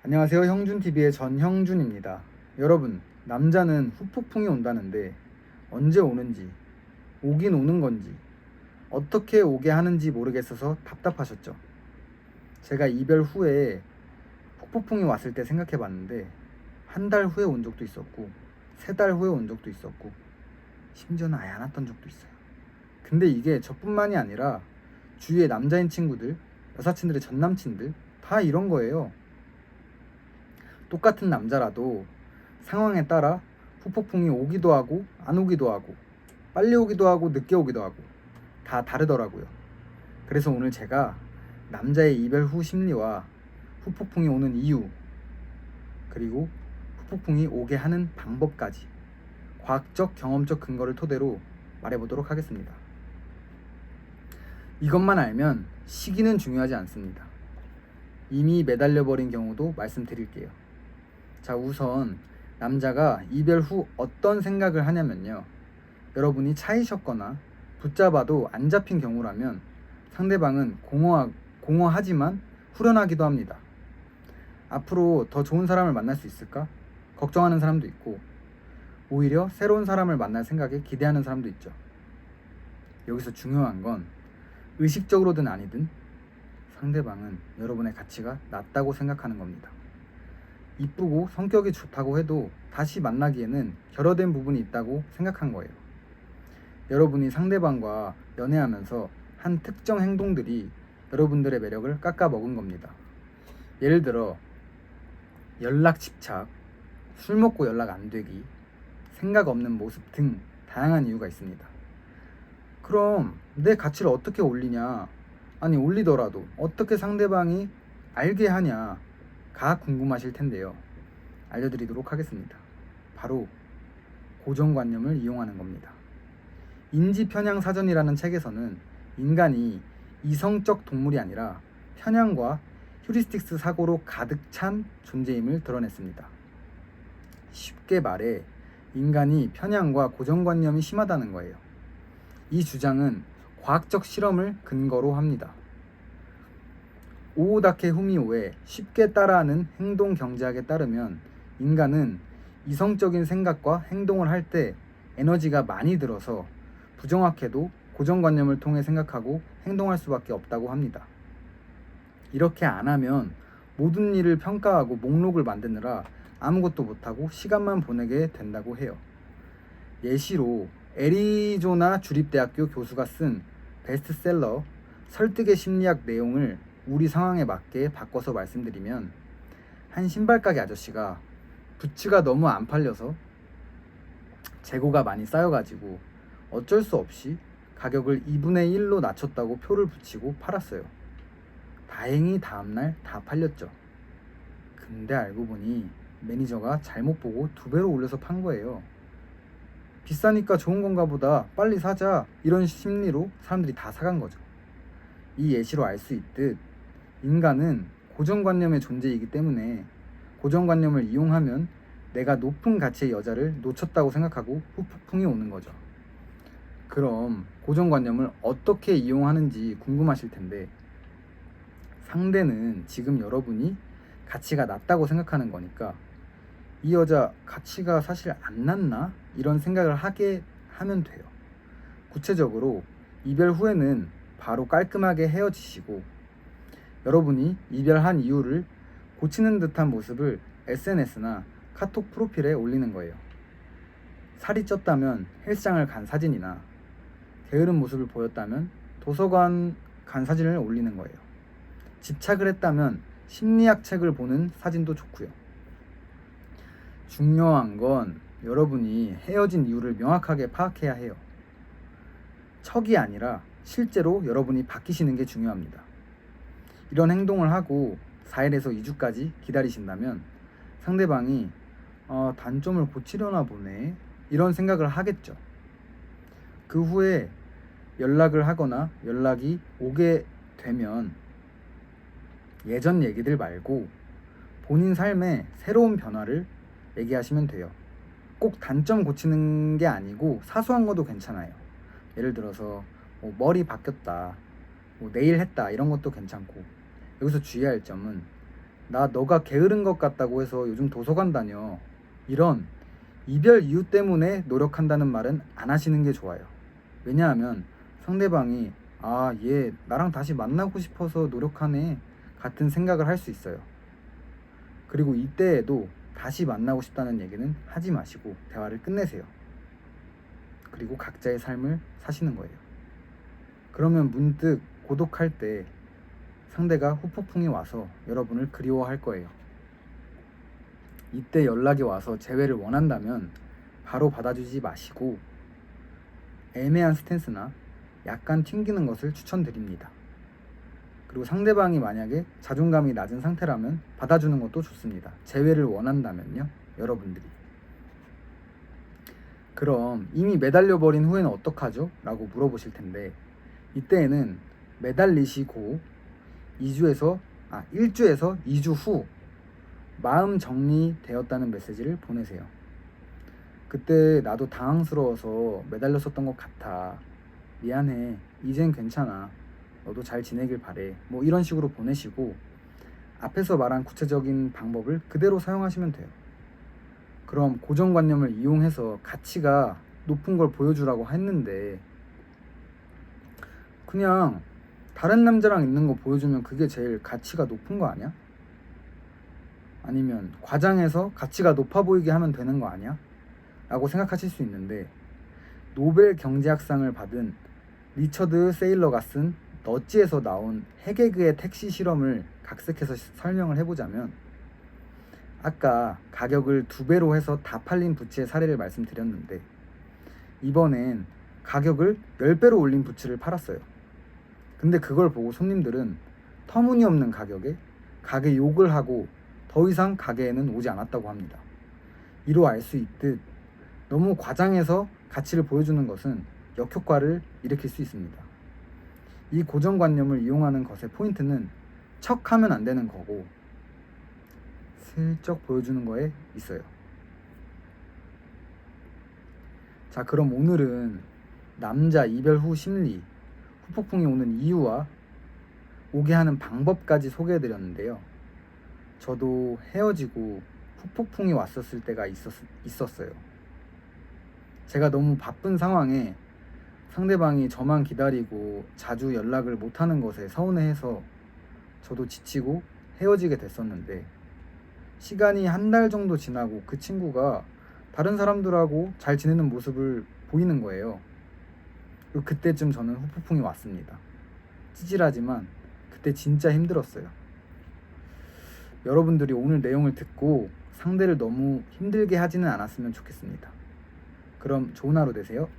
안녕하세요. 형준TV의 전형준입니다. 여러분, 남자는 후폭풍이 온다는데 언제 오는지, 오긴 오는 건지, 어떻게 오게 하는지 모르겠어서 답답하셨죠? 제가 이별 후에 후폭풍이 왔을 때 생각해 봤는데 한 달 후에 온 적도 있었고 3달 후에 온 적도 있었고 심지어는 아예 안 왔던 적도 있어요. 근데 이게 저뿐만이 아니라 주위의 남자인 친구들, 여사친들의 전남친들 다 이런 거예요. 똑같은 남자라도 상황에 따라 후폭풍이 오기도 하고 안 오기도 하고 빨리 오기도 하고 늦게 오기도 하고 다 다르더라고요. 그래서 오늘 제가 남자의 이별 후 심리와 후폭풍이 오는 이유, 그리고 후폭풍이 오게 하는 방법까지 과학적 경험적 근거를 토대로 말해보도록 하겠습니다. 이것만 알면 시기는 중요하지 않습니다. 이미 매달려버린 경우도 말씀드릴게요. 자, 우선 남자가 이별 후 어떤 생각을 하냐면요, 여러분이 차이셨거나 붙잡아도 안 잡힌 경우라면 상대방은 공허하지만 후련하기도 합니다. 앞으로 더 좋은 사람을 만날 수 있을까? 걱정하는 사람도 있고, 오히려 새로운 사람을 만날 생각에 기대하는 사람도 있죠. 여기서 중요한 건 의식적으로든 아니든 상대방은 여러분의 가치가 낮다고 생각하는 겁니다. 이쁘고 성격이 좋다고 해도 다시 만나기에는 결여된 부분이 있다고 생각한 거예요. 여러분이 상대방과 연애하면서 한 특정 행동들이 여러분들의 매력을 깎아먹은 겁니다. 예를 들어 연락 집착, 술 먹고 연락 안 되기, 생각 없는 모습 등 다양한 이유가 있습니다. 그럼 내 가치를 어떻게 올리냐, 아니 올리더라도 어떻게 상대방이 알게 하냐가 궁금하실 텐데요. 알려드리도록 하겠습니다. 바로 고정관념을 이용하는 겁니다. 인지편향사전이라는 책에서는 인간이 이성적 동물이 아니라 편향과 휴리스틱스 사고로 가득 찬 존재임을 드러냈습니다. 쉽게 말해 인간이 편향과 고정관념이 심하다는 거예요. 이 주장은 과학적 실험을 근거로 합니다. 오오다케 후미오의 쉽게 따라하는 행동 경제학에 따르면 인간은 이성적인 생각과 행동을 할 때 에너지가 많이 들어서 부정확해도 고정관념을 통해 생각하고 행동할 수밖에 없다고 합니다. 이렇게 안 하면 모든 일을 평가하고 목록을 만드느라 아무것도 못하고 시간만 보내게 된다고 해요. 예시로 애리조나 주립대학교 교수가 쓴 베스트셀러 설득의 심리학 내용을 우리 상황에 맞게 바꿔서 말씀드리면, 한 신발가게 아저씨가 부츠가 너무 안 팔려서 재고가 많이 쌓여가지고 어쩔 수 없이 가격을 2분의 1로 낮췄다고 표를 붙이고 팔았어요. 다행히 다음날 다 팔렸죠. 근데 알고 보니 매니저가 잘못 보고 2배로 올려서 판 거예요. 비싸니까 좋은 건가 보다, 빨리 사자, 이런 심리로 사람들이 다 사간 거죠. 이 예시로 알 수 있듯 인간은 고정관념의 존재이기 때문에 고정관념을 이용하면 내가 높은 가치의 여자를 놓쳤다고 생각하고 후폭풍이 오는 거죠. 그럼 고정관념을 어떻게 이용하는지 궁금하실 텐데, 상대는 지금 여러분이 가치가 낮다고 생각하는 거니까 이 여자 가치가 사실 안 낮나? 이런 생각을 하게 하면 돼요. 구체적으로 이별 후에는 바로 깔끔하게 헤어지시고, 여러분이 이별한 이유를 고치는 듯한 모습을 SNS나 카톡 프로필에 올리는 거예요. 살이 쪘다면 헬스장을 간 사진이나 게으른 모습을 보였다면 도서관 간 사진을 올리는 거예요. 집착을 했다면 심리학 책을 보는 사진도 좋고요. 중요한 건 여러분이 헤어진 이유를 명확하게 파악해야 해요. 척이 아니라 실제로 여러분이 바뀌시는 게 중요합니다. 이런 행동을 하고 4일에서 2주까지 기다리신다면 상대방이 단점을 고치려나 보네, 이런 생각을 하겠죠. 그 후에 연락을 하거나 연락이 오게 되면 예전 얘기들 말고 본인 삶에 새로운 변화를 얘기하시면 돼요. 꼭 단점 고치는 게 아니고 사소한 것도 괜찮아요. 예를 들어서 머리 바뀌었다, 네일 했다, 이런 것도 괜찮고. 여기서 주의할 점은 나 너가 게으른 것 같다고 해서 요즘 도서관 다녀. 이런 이별 이유 때문에 노력한다는 말은 안 하시는 게 좋아요. 왜냐하면 상대방이 얘 나랑 다시 만나고 싶어서 노력하네 같은 생각을 할 수 있어요. 그리고 이때에도 다시 만나고 싶다는 얘기는 하지 마시고 대화를 끝내세요. 그리고 각자의 삶을 사시는 거예요. 그러면 문득 고독할 때 상대가 후폭풍이 와서 여러분을 그리워할 거예요. 이때 연락이 와서 재회를 원한다면 바로 받아주지 마시고 애매한 스탠스나 약간 튕기는 것을 추천드립니다. 그리고 상대방이 만약에 자존감이 낮은 상태라면 받아주는 것도 좋습니다. 재회를 원한다면요, 여러분들이. 그럼 이미 매달려 버린 후에는 어떡하죠? 라고 물어보실 텐데, 이때에는 매달리시고 1주에서 2주 후 마음 정리되었다는 메시지를 보내세요. 그때 나도 당황스러워서 매달렸었던 것 같아. 미안해. 이젠 괜찮아. 너도 잘 지내길 바래. 뭐 이런 식으로 보내시고 앞에서 말한 구체적인 방법을 그대로 사용하시면 돼요. 그럼 고정관념을 이용해서 가치가 높은 걸 보여주라고 했는데 그냥 다른 남자랑 있는 거 보여주면 그게 제일 가치가 높은 거 아니야? 아니면 과장해서 가치가 높아 보이게 하면 되는 거 아니야? 라고 생각하실 수 있는데, 노벨 경제학상을 받은 리처드 세일러가 쓴 너찌에서 나온 헤게그의 택시 실험을 각색해서 설명을 해보자면, 아까 가격을 2배로 해서 다 팔린 부츠의 사례를 말씀드렸는데 이번엔 가격을 10배로 올린 부츠를 팔았어요. 근데 그걸 보고 손님들은 터무니없는 가격에 가게 욕을 하고 더 이상 가게에는 오지 않았다고 합니다. 이로 알 수 있듯 너무 과장해서 가치를 보여주는 것은 역효과를 일으킬 수 있습니다. 이 고정관념을 이용하는 것의 포인트는 척하면 안 되는 거고 슬쩍 보여주는 거에 있어요. 자, 그럼 오늘은 남자 이별 후 심리, 후폭풍이 오는 이유와 오게 하는 방법까지 소개해드렸는데요. 저도 헤어지고 후폭풍이 왔었을 때가 있었어요. 제가 너무 바쁜 상황에 상대방이 저만 기다리고 자주 연락을 못하는 것에 서운해해서 저도 지치고 헤어지게 됐었는데, 시간이 1달 정도 지나고 그 친구가 다른 사람들하고 잘 지내는 모습을 보이는 거예요. 그리고 그때쯤 저는 후폭풍이 왔습니다. 찌질하지만 그때 진짜 힘들었어요. 여러분들이 오늘 내용을 듣고 상대를 너무 힘들게 하지는 않았으면 좋겠습니다. 그럼 좋은 하루 되세요.